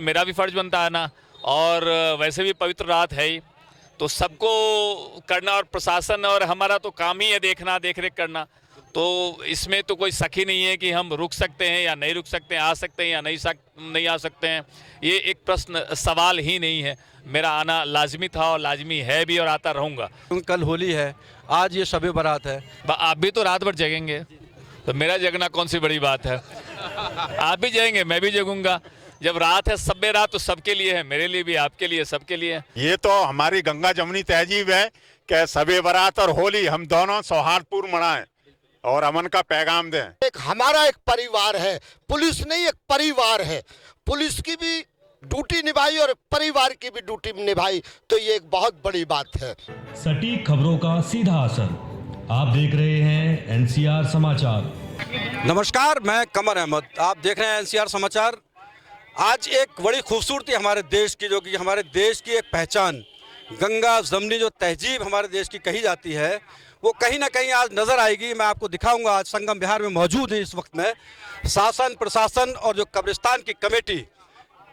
मेरा भी फर्ज बनता है ना। और वैसे भी पवित्र रात है ही, तो सबको करना, और प्रशासन और हमारा तो काम ही है देखना, देख रेख करना। तो इसमें तो कोई शक ही नहीं है कि हम रुक सकते हैं या नहीं रुक सकते हैं, आ सकते हैं या नहीं आ सकते हैं। ये एक प्रश्न सवाल ही नहीं है। मेरा आना लाजमी था और लाजमी है भी, और आता रहूँगा। कल होली है, आज ये शब बारात है। आप भी तो रात भर जगेंगे, तो मेरा जगना कौन सी बड़ी बात है। आप भी जगेंगे, मैं भी जगूंगा। जब रात है, सब्बे रात तो सबके लिए है, मेरे लिए भी, आपके लिए, सबके लिए है। ये तो हमारी गंगा जमुनी तहजीब है कि शबे बारात और होली हम दोनों सौहार्दपूर्ण मनाएं और अमन का पैगाम दें। हमारा एक परिवार है, पुलिस नहीं, एक परिवार है। पुलिस की भी ड्यूटी निभाई और परिवार की भी ड्यूटी निभाई, तो ये एक बहुत बड़ी बात है। सटीक खबरों का सीधा असर। आप देख रहे हैं एनसीआर समाचार। नमस्कार, मैं कमर अहमद, आप देख रहे हैं एनसीआर समाचार। आज एक बड़ी खूबसूरती हमारे देश की, जो कि हमारे देश की एक पहचान, गंगा जमनी जो तहजीब हमारे देश की कही जाती है, वो कहीं ना कहीं आज नज़र आएगी। मैं आपको दिखाऊंगा। आज संगम विहार में मौजूद है इस वक्त में शासन, प्रशासन और जो कब्रिस्तान की कमेटी,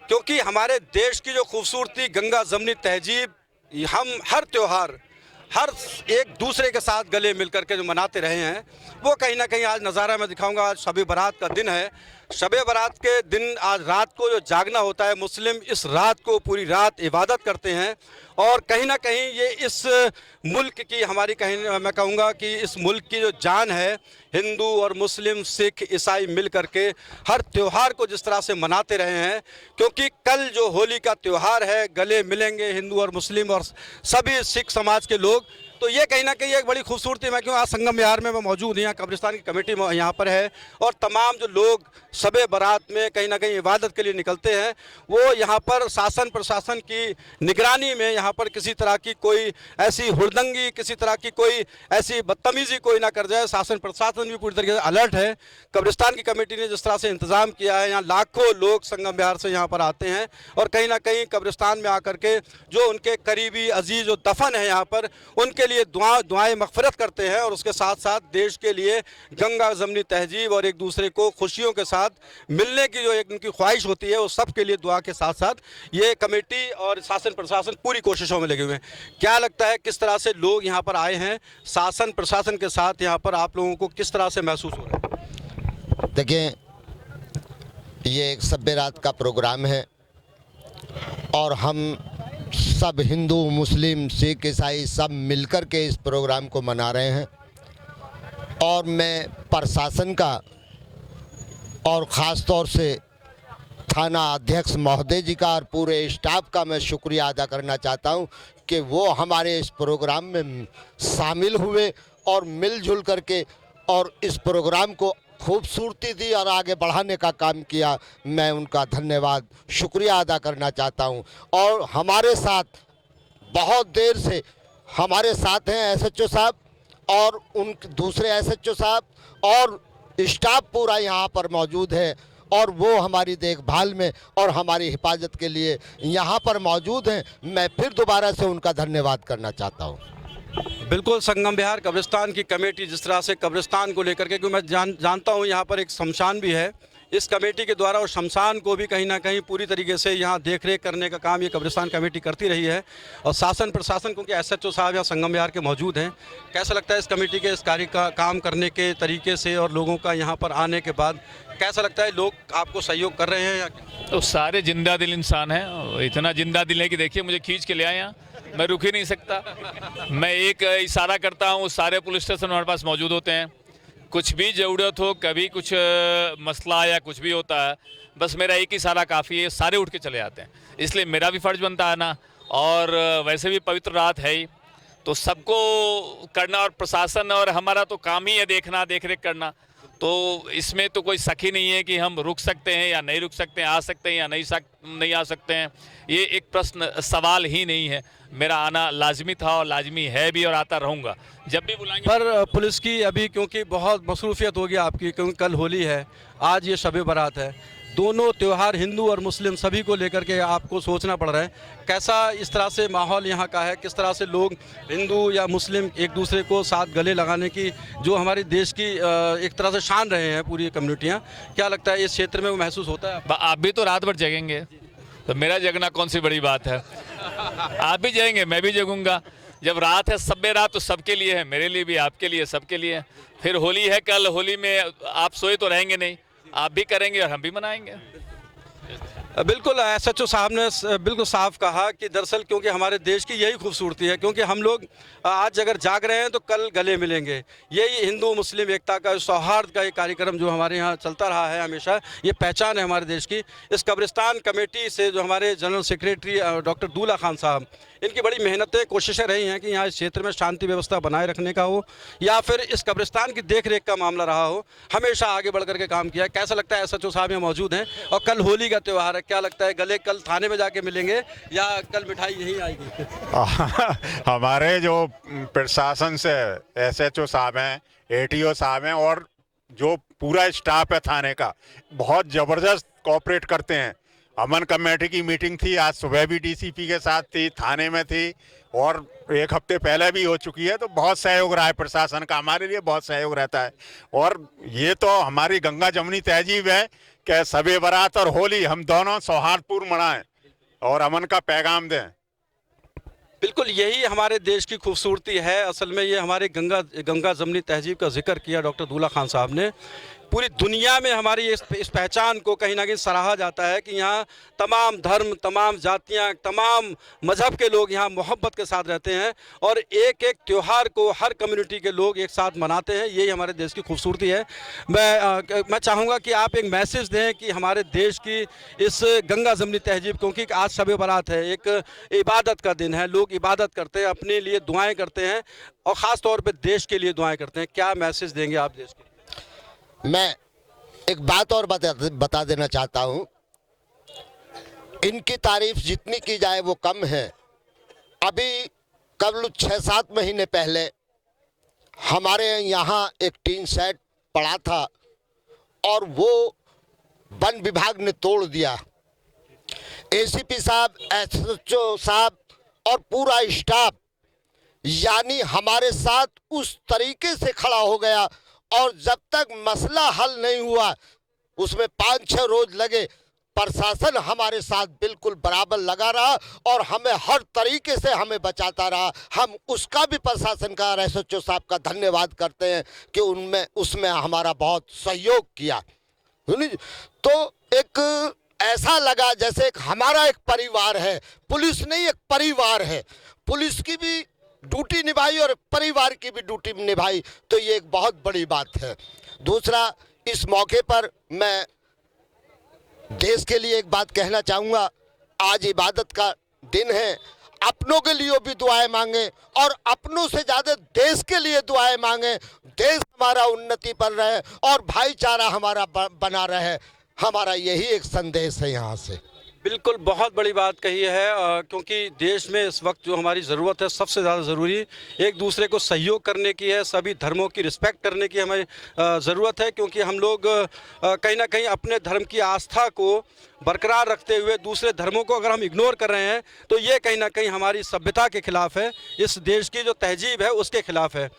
क्योंकि हमारे देश की जो खूबसूरती गंगा जमनी तहजीब, हम हर त्यौहार हर एक दूसरे के साथ गले मिलकर के जो मनाते रहे हैं, वो कहीं ना कहीं आज नज़ारा मैं दिखाऊंगा। आज शब बारात का दिन है। शब बारात के दिन आज रात को जो जागना होता है, मुस्लिम इस रात को पूरी रात इबादत करते हैं। और कहीं ना कहीं ये इस मुल्क की, हमारी कहीं मैं कहूँगा कि इस मुल्क की जो जान है, हिंदू और मुस्लिम, सिख, ईसाई मिल करके हर त्यौहार को जिस तरह से मनाते रहे हैं, क्योंकि कल जो होली का त्यौहार है, गले मिलेंगे हिंदू और मुस्लिम और सभी सिख समाज के लोग। तो ये कहीं ना कहीं एक बड़ी खूबसूरती। मैं क्यों आज संगम विहार में मैं मौजूद हूँ, यहाँ कब्रिस्तान की कमेटी यहाँ पर है, और तमाम जो लोग शबे बारात में कहीं ना कहीं इबादत के लिए निकलते हैं, वो यहाँ पर शासन प्रशासन की निगरानी में, यहाँ पर किसी तरह की कोई ऐसी हुड़दंगी, किसी तरह की कोई ऐसी बदतमीज़ी कोई ना कर जाए। शासन प्रशासन भी पूरी तरीके से अलर्ट है। कब्रिस्तान की कमेटी ने जिस तरह से इंतज़ाम किया है, यहाँ लाखों लोग संगम विहार से यहाँ पर आते हैं और कहीं ना कहीं कब्रिस्तान में आकर के जो उनके करीबी अजीज़ जो दफन है यहाँ पर, उनके लिए दुआएं मग़फ़िरत करते हैं। और उसके साथ साथ देश के लिए गंगा जमनी तहजीब और एक दूसरे को खुशियों के साथ मिलने की जो एक उनकी ख्वाहिश होती है, वो सब के लिए दुआ के साथ साथ ये कमेटी और शासन प्रशासन पूरी कोशिशों में लगे हुए हैं। क्या लगता है किस तरह से लोग यहाँ पर आए हैं, शासन प्रशासन के साथ यहाँ पर आप लोगों को किस तरह से महसूस हो रहा है? देखिए, ये एक शब बारात का प्रोग्राम है और हम सब हिंदू, मुस्लिम, सिख, ईसाई सब मिलकर के इस प्रोग्राम को मना रहे हैं। और मैं प्रशासन का और ख़ास तौर से थाना अध्यक्ष महोदय जी का और पूरे स्टाफ का मैं शुक्रिया अदा करना चाहता हूं कि वो हमारे इस प्रोग्राम में शामिल हुए और मिलजुल करके और इस प्रोग्राम को खूबसूरती दी और आगे बढ़ाने का काम किया। मैं उनका धन्यवाद, शुक्रिया अदा करना चाहता हूं। और हमारे साथ बहुत देर से हमारे साथ हैं एसएचओ साहब और उन दूसरे एसएचओ साहब और स्टाफ पूरा यहाँ पर मौजूद है, और वो हमारी देखभाल में और हमारी हिफाजत के लिए यहाँ पर मौजूद हैं। मैं फिर दोबारा से उनका धन्यवाद करना चाहता हूँ। बिल्कुल, संगम विहार कब्रिस्तान की कमेटी जिस तरह से कब्रिस्तान को लेकर के, क्योंकि मैं जानता हूँ यहाँ पर एक शमशान भी है, इस कमेटी के द्वारा और शमशान को भी कहीं ना कहीं पूरी तरीके से यहाँ देख रेख करने का काम ये कब्रिस्तान कमेटी करती रही है। और शासन प्रशासन, क्योंकि एसएचओ साहब यहाँ संगम विहार के मौजूद हैं, कैसा लगता है इस कमेटी के इस कार्य का काम करने के तरीके से और लोगों का यहाँ पर आने के बाद कैसा लगता है? लोग आपको सहयोग कर रहे हैं या? तो सारे जिंदा दिल इंसान हैं, इतना जिंदा दिल है कि देखिए मुझे खींच के ले आए यहाँ, मैं रुक ही नहीं सकता। मैं एक इशारा करता हूँ, सारे पुलिस स्टेशन हमारे पास मौजूद होते हैं। कुछ भी ज़रूरत हो, कभी कुछ मसला या कुछ भी होता है, बस मेरा एक इशारा काफ़ी है, सारे उठ के चले आते हैं। इसलिए मेरा भी फर्ज बनता है ना। और वैसे भी पवित्र रात है ही, तो सबको करना, और प्रशासन और हमारा तो काम ही है देखना, देख रेख करना। तो इसमें तो कोई शक ही नहीं है कि हम रुक सकते हैं या नहीं रुक सकते हैं, आ सकते हैं या नहीं आ सकते हैं। ये एक प्रश्न सवाल ही नहीं है। मेरा आना लाजमी था और लाजमी है भी, और आता रहूँगा जब भी बुलाएंगे। पर पुलिस की अभी क्योंकि बहुत मसरूफियत होगी आपकी, क्योंकि कल होली है, आज ये शब बारात है, दोनों त्यौहार हिंदू और मुस्लिम सभी को लेकर के आपको सोचना पड़ रहा है। कैसा इस तरह से माहौल यहाँ का है, किस तरह से लोग हिंदू या मुस्लिम एक दूसरे को साथ गले लगाने की जो हमारे देश की एक तरह से शान रहे हैं पूरी कम्युनिटियाँ, क्या लगता है इस क्षेत्र में वो महसूस होता है? आप भी तो रात भर जगेंगे, तो मेरा जगना कौन सी बड़ी बात है। आप भी जगेंगे, मैं भी जगूंगा। जब रात है, सब्बे रात, तो सबके लिए है, मेरे लिए भी, आपके लिए, सबके लिए। फिर होली है कल, होली में आप सोए तो रहेंगे नहीं, आप भी करेंगे और हम भी मनाएंगे। बिल्कुल एसएचओ साहब ने बिल्कुल साफ कहा कि दरअसल क्योंकि हमारे देश की यही खूबसूरती है, क्योंकि हम लोग आज अगर जाग रहे हैं तो कल गले मिलेंगे। यही हिंदू मुस्लिम एकता का, सौहार्द का एक कार्यक्रम जो हमारे यहाँ चलता रहा है हमेशा, ये पहचान है हमारे देश की। इस कब्रिस्तान कमेटी से जो हमारे जनरल सेक्रेटरी डॉक्टर दूल्हा खान साहब, इनकी बड़ी मेहनतें, कोशिशें रही हैं कि यहाँ इस क्षेत्र में शांति व्यवस्था बनाए रखने का हो या फिर इस कब्रिस्तान की देख रेख का मामला रहा हो, हमेशा आगे बढ़ करके काम किया है। कैसा लगता है, एसएचओ साहब यहाँ मौजूद हैं और कल होली का त्यौहार है, क्या लगता है गले कल थाने में जाके मिलेंगे या कल मिठाई यहीं आएगी? हमारे जो प्रशासन से एसएचओ साहब हैं, एटीओ साहब हैं और जो पूरा स्टाफ है थाने का, बहुत ज़बरदस्त कोऑपरेट करते हैं। अमन कमेटी की मीटिंग थी आज सुबह भी, डीसीपी के साथ थी, थाने में थी और एक हफ्ते पहले भी हो चुकी है। तो बहुत सहयोग रहा है प्रशासन का, हमारे लिए बहुत सहयोग रहता है। और ये तो हमारी गंगा जमुनी तहजीब है कि सबे बारात और होली हम दोनों सौहार्दपूर्ण मनाएं और अमन का पैगाम दें। बिल्कुल यही हमारे देश की खूबसूरती है। असल में ये हमारे गंगा जमनी तहजीब का जिक्र किया डॉक्टर दूल्हा खान साहब ने। पूरी दुनिया में हमारी इस पहचान को कहीं ना कहीं सराहा जाता है कि यहाँ तमाम धर्म, तमाम जातियाँ, तमाम मज़हब के लोग यहाँ मोहब्बत के साथ रहते हैं और एक एक त्यौहार को हर कम्युनिटी के लोग एक साथ मनाते हैं। यही हमारे देश की खूबसूरती है। मैं चाहूँगा कि आप एक मैसेज दें कि हमारे देश की इस गंगा जमनी तहजीब, क्योंकि आज शब बारात है, एक इबादत का दिन है, लोग इबादत करते हैं, अपने लिए दुआएँ करते हैं और ख़ास तौर पर देश के लिए दुआएँ करते हैं। क्या मैसेज देंगे आप देश को? मैं एक बात और बता देना चाहता हूं, इनकी तारीफ जितनी की जाए वो कम है। अभी करीब 6-7 महीने पहले हमारे यहाँ एक टीन सेट पड़ा था और वो वन विभाग ने तोड़ दिया। एसीपी साहब, एसएचओ साहब और पूरा स्टाफ यानी हमारे साथ उस तरीके से खड़ा हो गया और जब तक मसला हल नहीं हुआ, उसमें 5-6 रोज लगे, प्रशासन हमारे साथ बिल्कुल बराबर लगा रहा और हमें हर तरीके से हमें बचाता रहा। हम उसका भी प्रशासन का और एसएचओ साहब का धन्यवाद करते हैं कि उसमें हमारा बहुत सहयोग किया। तो एक ऐसा लगा जैसे हमारा एक परिवार है। पुलिस नहीं, एक परिवार है। पुलिस की भी ड्यूटी निभाई और परिवार की भी ड्यूटी निभाई, तो ये एक बहुत बड़ी बात है। दूसरा, इस मौके पर मैं देश के लिए एक बात कहना चाहूँगा। आज इबादत का दिन है, अपनों के लिए भी दुआएं मांगे और अपनों से ज़्यादा देश के लिए दुआएं मांगे। देश हमारा उन्नति पर रहे और भाईचारा हमारा बना रहे। हमारा यही एक संदेश है यहाँ से। बिल्कुल बहुत बड़ी बात कही है, क्योंकि देश में इस वक्त जो हमारी ज़रूरत है, सबसे ज़्यादा ज़रूरी एक दूसरे को सहयोग करने की है, सभी धर्मों की रिस्पेक्ट करने की हमें ज़रूरत है। क्योंकि हम लोग कहीं ना कहीं अपने धर्म की आस्था को बरकरार रखते हुए दूसरे धर्मों को अगर हम इग्नोर कर रहे हैं तो ये कहीं ना कहीं हमारी सभ्यता के ख़िलाफ़ है, इस देश की जो तहजीब है उसके ख़िलाफ़ है।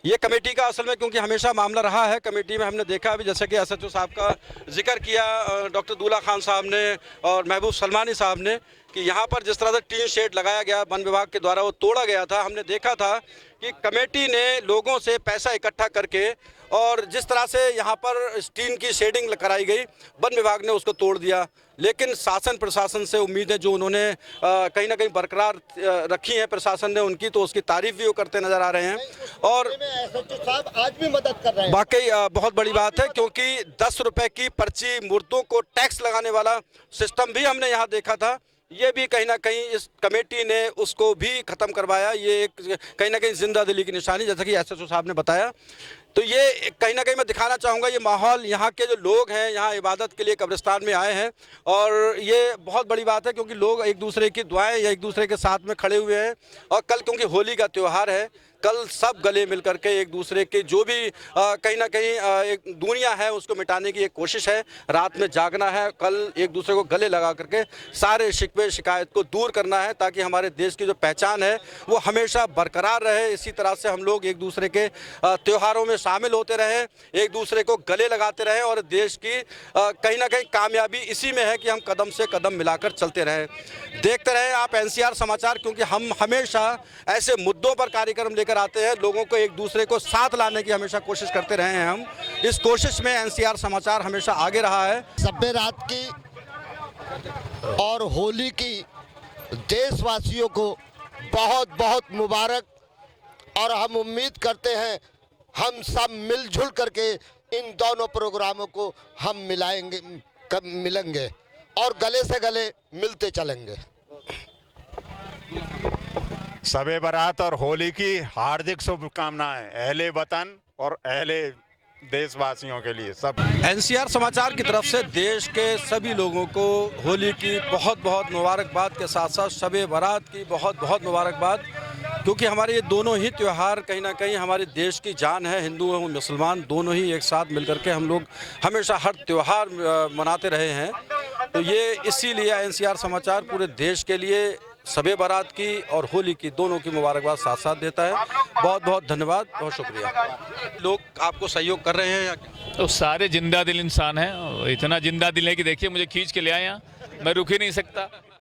ये कमेटी का असल में क्योंकि हमेशा मामला रहा है, कमेटी में हमने देखा अभी जैसे कि एसएचओ साहब का जिक्र किया डॉक्टर दूल्हा खान साहब ने और महबूब सलमानी साहब ने कि यहाँ पर जिस तरह से टीन शेड लगाया गया वन विभाग के द्वारा, वो तोड़ा गया था। हमने देखा था कि कमेटी ने लोगों से पैसा इकट्ठा करके और जिस तरह से यहाँ पर टीन की शेडिंग कराई गई, वन विभाग ने उसको तोड़ दिया। लेकिन शासन प्रशासन से उम्मीदें जो उन्होंने कहीं ना कहीं बरकरार रखी हैं प्रशासन ने उनकी, तो उसकी तारीफ भी वो करते नज़र आ रहे हैं। और साहब आज भी मदद कर रहे हैं। वाकई बहुत बड़ी बात है, क्योंकि 10 रुपए की पर्ची, मुर्दों को टैक्स लगाने वाला सिस्टम भी हमने यहाँ देखा था। ये भी कहीं ना कहीं इस कमेटी ने उसको भी ख़त्म करवाया। ये एक कहीं ना कहीं जिंदा दिली की निशानी, जैसा कि एसएचओ साहब ने बताया। तो ये कहीं ना कहीं मैं दिखाना चाहूँगा ये माहौल, यहाँ के जो लोग हैं यहाँ इबादत के लिए कब्रिस्तान में आए हैं और ये बहुत बड़ी बात है, क्योंकि लोग एक दूसरे की दुआएं या एक दूसरे के साथ में खड़े हुए हैं। और कल क्योंकि होली का त्यौहार है, कल सब गले मिल करके एक दूसरे के जो भी कहीं ना कहीं एक दूरियां है उसको मिटाने की एक कोशिश है। रात में जागना है, कल एक दूसरे को गले लगा करके सारे शिकवे शिकायत को दूर करना है, ताकि हमारे देश की जो पहचान है वो हमेशा बरकरार रहे। इसी तरह से हम लोग एक दूसरे के त्योहारों में शामिल होते रहे, एक दूसरे को गले लगाते रहे, और देश की कहीं ना कहीं कामयाबी इसी में है कि हम कदम से कदम मिलाकर चलते रहे। देखते रहे आप एनसीआर समाचार, क्योंकि हम हमेशा ऐसे मुद्दों पर कार्यक्रम लेकर आते हैं, लोगों को एक दूसरे को साथ लाने की हमेशा कोशिश करते रहे हैं। हम इस कोशिश में एनसीआर समाचार हमेशा आगे रहा है। सभ्य रात की और होली की देशवासियों को बहुत बहुत मुबारक, और हम उम्मीद करते हैं हम सब मिलजुल करके इन दोनों प्रोग्रामों को हम मिलेंगे और गले से गले मिलते चलेंगे। सबे बारात और होली की हार्दिक शुभकामनाएं अहले वतन और अहले देशवासियों के लिए सब। एनसीआर समाचार की तरफ से देश के सभी लोगों को होली की बहुत बहुत मुबारकबाद के साथ साथ शबे बारात की बहुत बहुत मुबारकबाद, क्योंकि हमारे ये दोनों ही त्यौहार कहीं ना कहीं हमारे देश की जान है। हिंदू और मुसलमान दोनों ही एक साथ मिलकर के हम लोग हमेशा हर त्यौहार मनाते रहे हैं। तो ये इसीलिए एनसीआर समाचार पूरे देश के लिए शबे बारात की और होली की दोनों की मुबारकबाद साथ साथ देता है। बहुत बहुत धन्यवाद, बहुत शुक्रिया। लोग आपको सहयोग कर रहे हैं या क्या? तो सारे जिंदा दिल इंसान हैं, इतना जिंदा दिल है कि देखिए मुझे खींच के ले आए यहाँ, मैं रुक ही नहीं सकता।